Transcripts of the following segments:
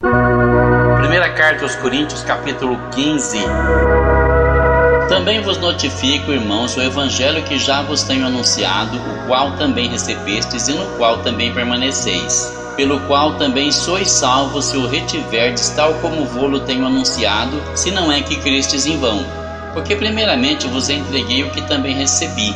Primeira carta aos Coríntios, capítulo 15. Também vos notifico, irmãos, o evangelho que já vos tenho anunciado, o qual também recebestes e no qual também permaneceis, pelo qual também sois salvos se o retiverdes, tal como vô-lo tenho anunciado, se não é que crestes em vão. Porque primeiramente vos entreguei o que também recebi,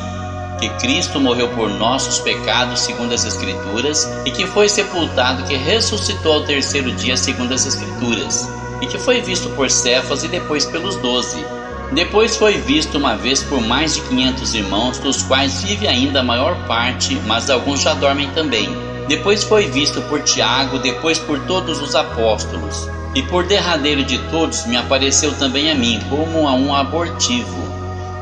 que Cristo morreu por nossos pecados segundo as Escrituras, e que foi sepultado, que ressuscitou ao terceiro dia segundo as Escrituras, e que foi visto por Cefas e depois pelos 12. Depois foi visto uma vez por mais de 500 irmãos, dos quais vive ainda a maior parte, mas alguns já dormem também. Depois foi visto por Tiago, depois por todos os apóstolos. E por derradeiro de todos me apareceu também a mim, como a um abortivo.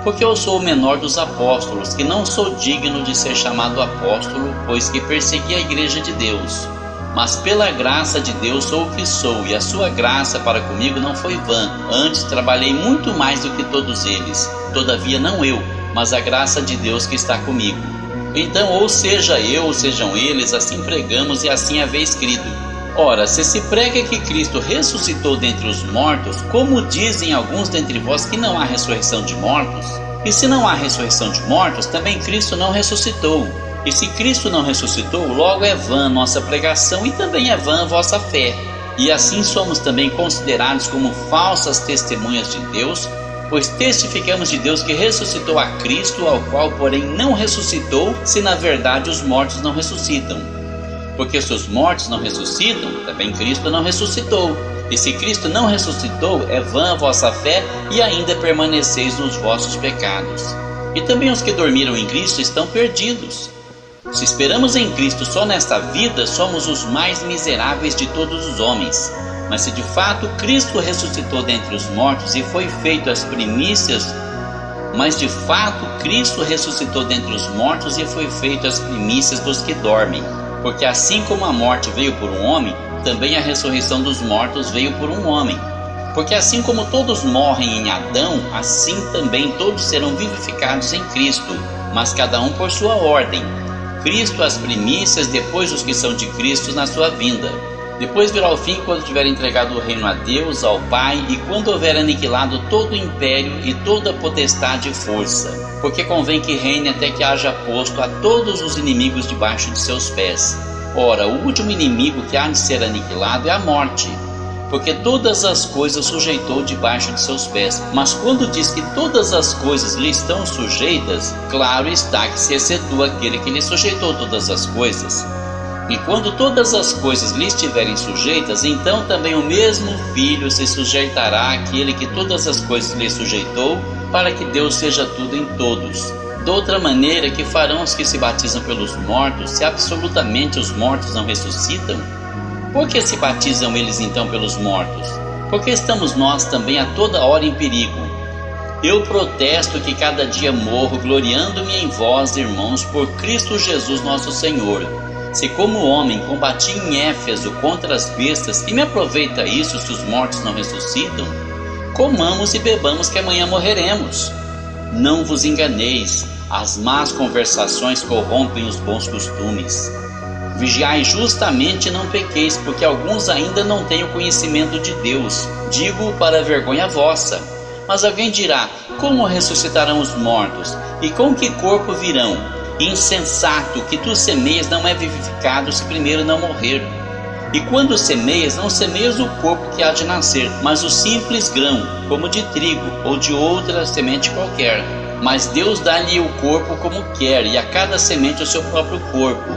Porque eu sou o menor dos apóstolos, que não sou digno de ser chamado apóstolo, pois que persegui a igreja de Deus. Mas pela graça de Deus sou o que sou, e a sua graça para comigo não foi vã. Antes trabalhei muito mais do que todos eles. Todavia não eu, mas a graça de Deus que está comigo. Então, ou seja eu, ou sejam eles, assim pregamos e assim haveis crido. Ora, se prega que Cristo ressuscitou dentre os mortos, como dizem alguns dentre vós que não há ressurreição de mortos? E se não há ressurreição de mortos, também Cristo não ressuscitou. E se Cristo não ressuscitou, logo é vã nossa pregação e também é vã a vossa fé. E assim somos também considerados como falsas testemunhas de Deus, pois testificamos de Deus que ressuscitou a Cristo, ao qual porém não ressuscitou, se na verdade os mortos não ressuscitam. Porque se os mortos não ressuscitam, também Cristo não ressuscitou. E se Cristo não ressuscitou, é vã a vossa fé e ainda permaneceis nos vossos pecados. E também os que dormiram em Cristo estão perdidos. Se esperamos em Cristo só nesta vida, somos os mais miseráveis de todos os homens. Mas se de fato Cristo ressuscitou dentre os mortos e foi feito as primícias dos que dormem. Porque assim como a morte veio por um homem, também a ressurreição dos mortos veio por um homem. Porque assim como todos morrem em Adão, assim também todos serão vivificados em Cristo, mas cada um por sua ordem. Cristo as primícias, depois os que são de Cristo na sua vinda. Depois virá o fim, quando tiver entregado o reino a Deus, ao Pai, e quando houver aniquilado todo o império e toda a potestade e força. Porque convém que reine até que haja posto a todos os inimigos debaixo de seus pés. Ora, o último inimigo que há de ser aniquilado é a morte, porque todas as coisas sujeitou debaixo de seus pés. Mas quando diz que todas as coisas lhe estão sujeitas, claro está que se excetua aquele que lhe sujeitou todas as coisas. E quando todas as coisas lhe estiverem sujeitas, então também o mesmo Filho se sujeitará àquele que todas as coisas lhe sujeitou, para que Deus seja tudo em todos. De outra maneira, que farão os que se batizam pelos mortos, se absolutamente os mortos não ressuscitam? Por que se batizam eles então pelos mortos? Porque estamos nós também a toda hora em perigo. Eu protesto que cada dia morro, gloriando-me em vós, irmãos, por Cristo Jesus nosso Senhor. Se como homem combati em Éfeso contra as bestas, que me aproveita isso se os mortos não ressuscitam? Comamos e bebamos que amanhã morreremos. Não vos enganeis, as más conversações corrompem os bons costumes. Vigiai justamente e não pequeis, porque alguns ainda não têm o conhecimento de Deus. Digo para vergonha vossa. Mas alguém dirá, como ressuscitarão os mortos? E com que corpo virão? Insensato, que tu semeias não é vivificado se primeiro não morrer. E quando semeias, não semeias o corpo que há de nascer, mas o simples grão, como de trigo ou de outra semente qualquer. Mas Deus dá-lhe o corpo como quer, e a cada semente o seu próprio corpo.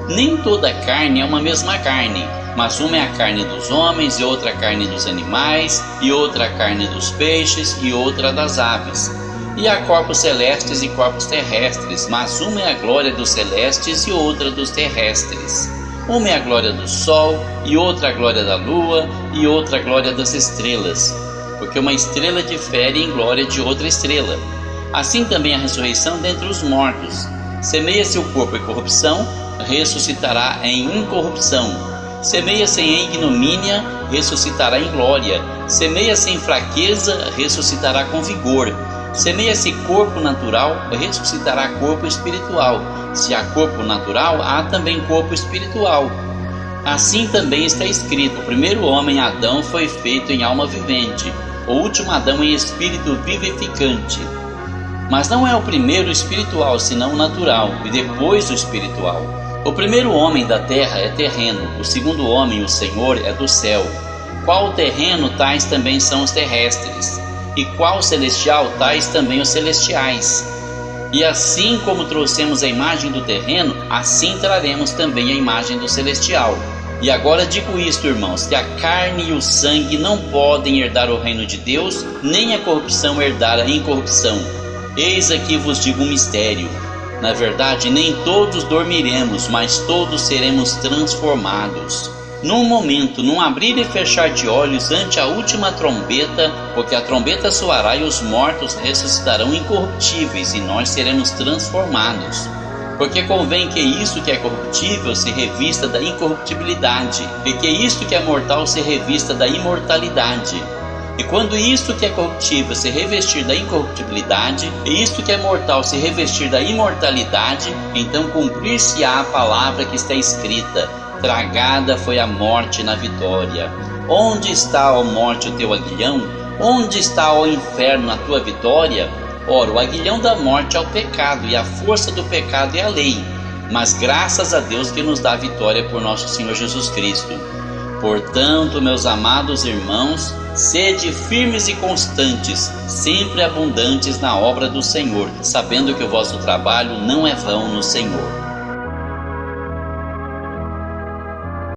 Nem toda carne é uma mesma carne, mas uma é a carne dos homens, e outra a carne dos animais, e outra a carne dos peixes, e outra das aves. E há corpos celestes e corpos terrestres, mas uma é a glória dos celestes e outra dos terrestres. Uma é a glória do sol, e outra a glória da lua, e outra a glória das estrelas. Porque uma estrela difere em glória de outra estrela. Assim também a ressurreição dentre os mortos. Semeia-se o corpo em corrupção, ressuscitará em incorrupção. Semeia-se em ignomínia, ressuscitará em glória. Semeia-se em fraqueza, ressuscitará com vigor. Semeia-se corpo natural, ressuscitará corpo espiritual. Se há corpo natural, há também corpo espiritual. Assim também está escrito: o primeiro homem, Adão, foi feito em alma vivente, o último Adão em espírito vivificante. Mas não é o primeiro espiritual, senão o natural, e depois o espiritual. O primeiro homem da terra é terreno, o segundo homem, o Senhor, é do céu. Qual terreno, tais também são os terrestres, e qual celestial, tais também os celestiais. E assim como trouxemos a imagem do terreno, assim traremos também a imagem do celestial. E agora digo isto, irmãos, que a carne e o sangue não podem herdar o reino de Deus, nem a corrupção herdar a incorrupção. Eis aqui vos digo um mistério. Na verdade, nem todos dormiremos, mas todos seremos transformados. Num momento, num abrir e fechar de olhos ante a última trombeta, porque a trombeta soará e os mortos ressuscitarão incorruptíveis, e nós seremos transformados. Porque convém que isto que é corruptível se revista da incorruptibilidade, e que isto que é mortal se revista da imortalidade. E quando isto que é corruptível se revestir da incorruptibilidade, e isto que é mortal se revestir da imortalidade, então cumprir-se-á a palavra que está escrita: tragada foi a morte na vitória. Onde está, ó morte, o teu aguilhão? Onde está, ó inferno, a tua vitória? Ora, o aguilhão da morte é o pecado, e a força do pecado é a lei. Mas graças a Deus que nos dá a vitória por nosso Senhor Jesus Cristo. Portanto, meus amados irmãos, sede firmes e constantes, sempre abundantes na obra do Senhor, sabendo que o vosso trabalho não é vão no Senhor.